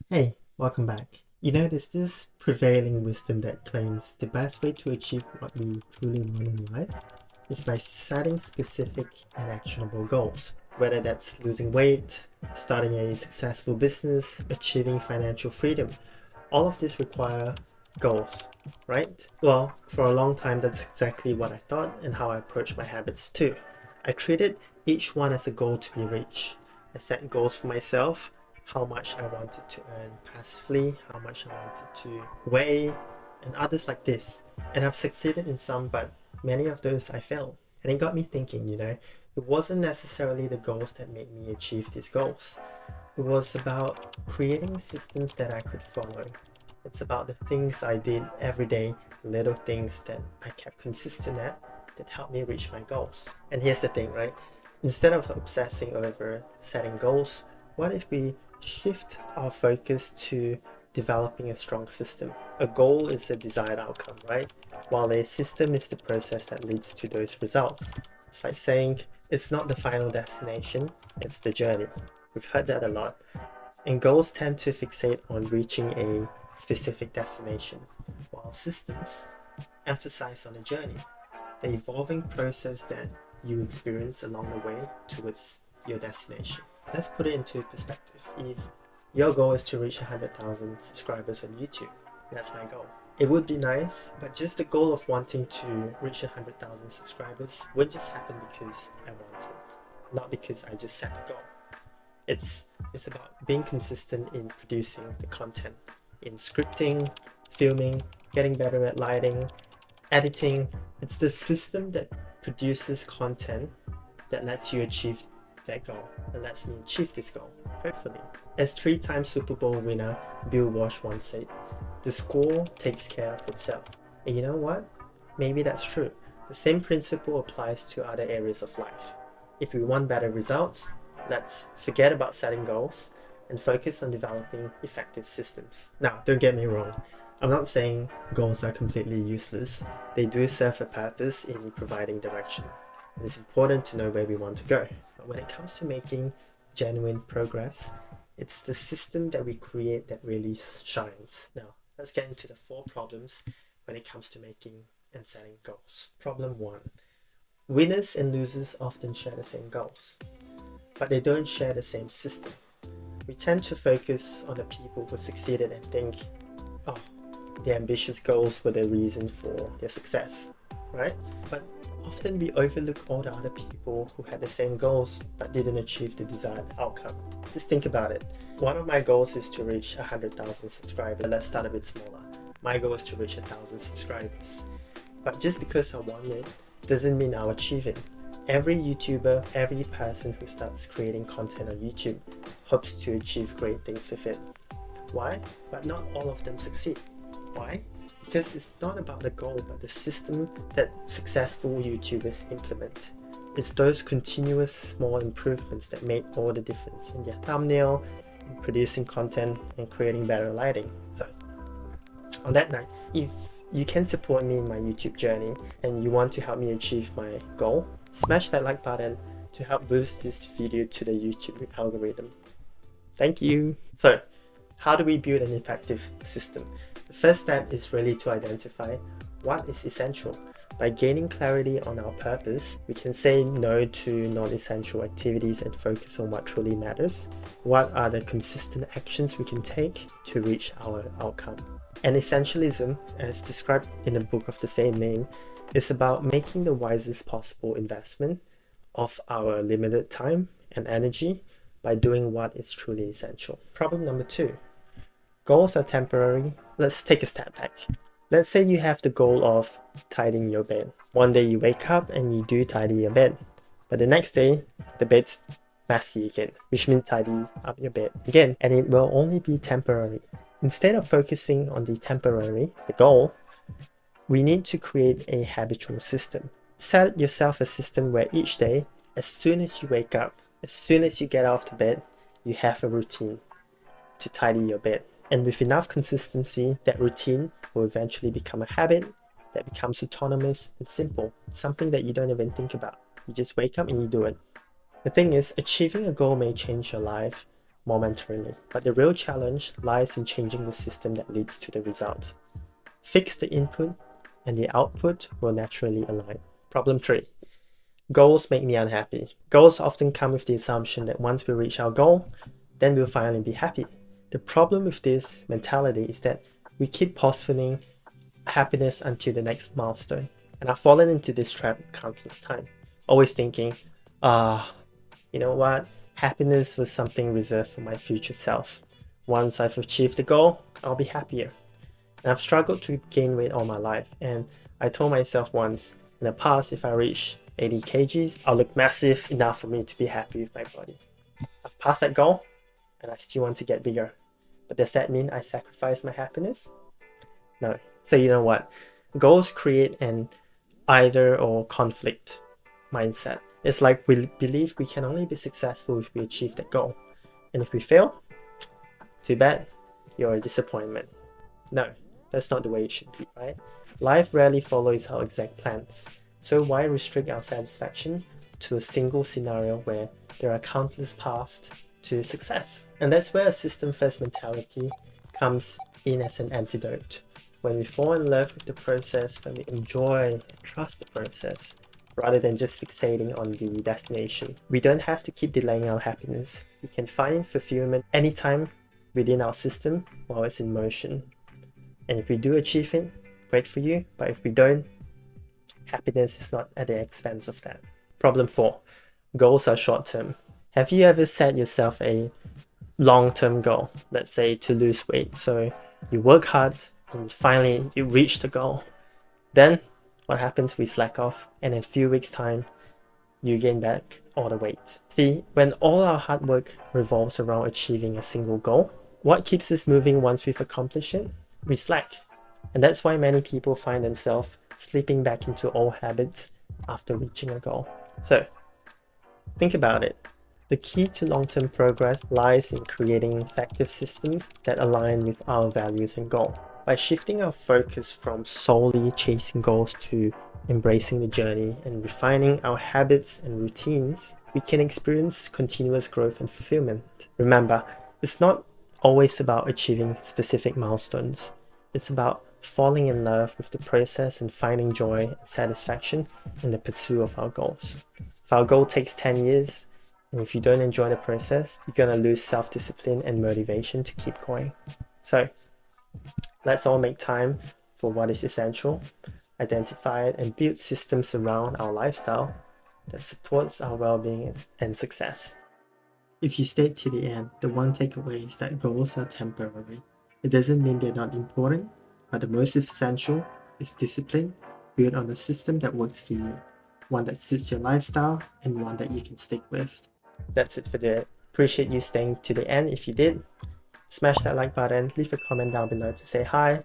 Hey, welcome back. You know, there's this prevailing wisdom that claims the best way to achieve what we truly want in life is by setting specific and actionable goals. Whether that's losing weight, starting a successful business, achieving financial freedom, all of this require goals, right? Well, for a long time, that's exactly what I thought and how I approach my habits too. I treated each one as a goal to be reached. I set goals for myself, how much I wanted to earn passively, how much I wanted to weigh, and others like this. And I've succeeded in some, but many of those I failed. And it got me thinking, it wasn't necessarily the goals that made me achieve these goals. It was about creating systems that I could follow. It's about the things I did every day, the little things that I kept consistent at that helped me reach my goals. And here's the thing, right? Instead of obsessing over setting goals, what if we shift our focus to developing a strong system? A goal is a desired outcome, right? While a system is the process that leads to those results. It's like saying it's not the final destination, it's the journey. We've heard that a lot. And goals tend to fixate on reaching a specific destination, while systems emphasize on the journey, the evolving process that you experience along the way towards your destination. Let's put it into perspective. If your goal is to reach 100,000 subscribers on YouTube, that's my goal. It would be nice, but just the goal of wanting to reach 100,000 subscribers would just happen because I want it, not because I just set the goal. It's about being consistent in producing the content, in scripting, filming, getting better at lighting, editing. It's the system that produces content that lets you achieve that goal, and lets me achieve this goal, hopefully. As three-time Super Bowl winner Bill Walsh once said, the score takes care of itself. And you know what? Maybe that's true. The same principle applies to other areas of life. If we want better results, let's forget about setting goals and focus on developing effective systems. Now, don't get me wrong. I'm not saying goals are completely useless. They do serve a purpose in providing direction. And it's important to know where we want to go. But when it comes to making genuine progress, it's the system that we create that really shines. Now, let's get into the 4 problems when it comes to making and setting goals. Problem 1. Winners and losers often share the same goals, but they don't share the same system. We tend to focus on the people who succeeded and think, oh, their ambitious goals were the reason for their success, right? But often we overlook all the other people who had the same goals but didn't achieve the desired outcome. Just think about it. One of my goals is to reach 100,000 subscribers. Let's start a bit smaller. My goal is to reach 1,000 subscribers. But just because I want it doesn't mean I'll achieve it. Every YouTuber, every person who starts creating content on YouTube hopes to achieve great things with it. Why? But not all of them succeed. Why? Because it's not about the goal, but the system that successful YouTubers implement. It's those continuous small improvements that make all the difference in their thumbnail, in producing content, and creating better lighting. So, on that note, if you can support me in my YouTube journey and you want to help me achieve my goal, smash that like button to help boost this video to the YouTube algorithm. Thank you. So, how do we build an effective system? The first step is really to identify what is essential. By gaining clarity on our purpose, we can say no to non-essential activities and focus on what truly matters. What are the consistent actions we can take to reach our outcome? And essentialism, as described in the book of the same name, is about making the wisest possible investment of our limited time and energy by doing what is truly essential. Problem number 2. Goals are temporary. Let's take a step back. Let's say you have the goal of tidying your bed. One day you wake up and you do tidy your bed. But the next day, the bed's messy again, which means tidy up your bed again. And it will only be temporary. Instead of focusing on the temporary, the goal, we need to create a habitual system. Set yourself a system where each day, as soon as you wake up, as soon as you get out of the bed, you have a routine to tidy your bed. And with enough consistency, that routine will eventually become a habit that becomes autonomous and simple, something that you don't even think about. You just wake up and you do it. The thing is, achieving a goal may change your life, momentarily, but the real challenge lies in changing the system that leads to the result. Fix the input and the output will naturally align. Problem 3. Goals make me unhappy. Goals often come with the assumption that once we reach our goal, then we'll finally be happy. The problem with this mentality is that we keep postponing happiness until the next milestone. And I've fallen into this trap countless times, always thinking, you know what? Happiness was something reserved for my future self. Once I've achieved the goal, I'll be happier. And I've struggled to gain weight all my life, and I told myself once in the past, if I reach 80 kgs, I'll look massive enough for me to be happy with my body. I've passed that goal, and I still want to get bigger. But does that mean I sacrifice my happiness? No. So you know what? Goals create an either or conflict mindset. It's like we believe we can only be successful if we achieve that goal. And if we fail, too bad, you're a disappointment. No, that's not the way it should be, right? Life rarely follows our exact plans. So why restrict our satisfaction to a single scenario where there are countless paths to success? And that's where a system-first mentality comes in as an antidote. When we fall in love with the process, when we enjoy and trust the process, rather than just fixating on the destination. We don't have to keep delaying our happiness. We can find fulfillment anytime within our system while it's in motion. And if we do achieve it, great for you. But if we don't, happiness is not at the expense of that. Problem 4. Goals are short-term. Have you ever set yourself a long-term goal? Let's say to lose weight. So you work hard and finally you reach the goal. Then what happens? We slack off, and in a few weeks' time, you gain back all the weight. See, when all our hard work revolves around achieving a single goal, what keeps us moving once we've accomplished it? We slack. And that's why many people find themselves slipping back into old habits after reaching a goal. So, think about it. The key to long-term progress lies in creating effective systems that align with our values and goals. By shifting our focus from solely chasing goals to embracing the journey and refining our habits and routines, we can experience continuous growth and fulfillment. Remember, it's not always about achieving specific milestones. It's about falling in love with the process and finding joy and satisfaction in the pursuit of our goals. If our goal takes 10 years, and if you don't enjoy the process, you're going to lose self-discipline and motivation to keep going. So, let's all make time for what is essential, identify it, and build systems around our lifestyle that supports our well-being and success. If you stayed to the end, the one takeaway is that goals are temporary. It doesn't mean they're not important, but the most essential is discipline built on a system that works for you, one that suits your lifestyle and one that you can stick with. That's it for today. Appreciate you staying to the end. If you did, smash that like button, leave a comment down below to say hi,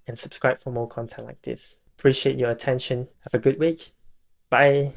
and subscribe for more content like this. Appreciate your attention. Have a good week. Bye.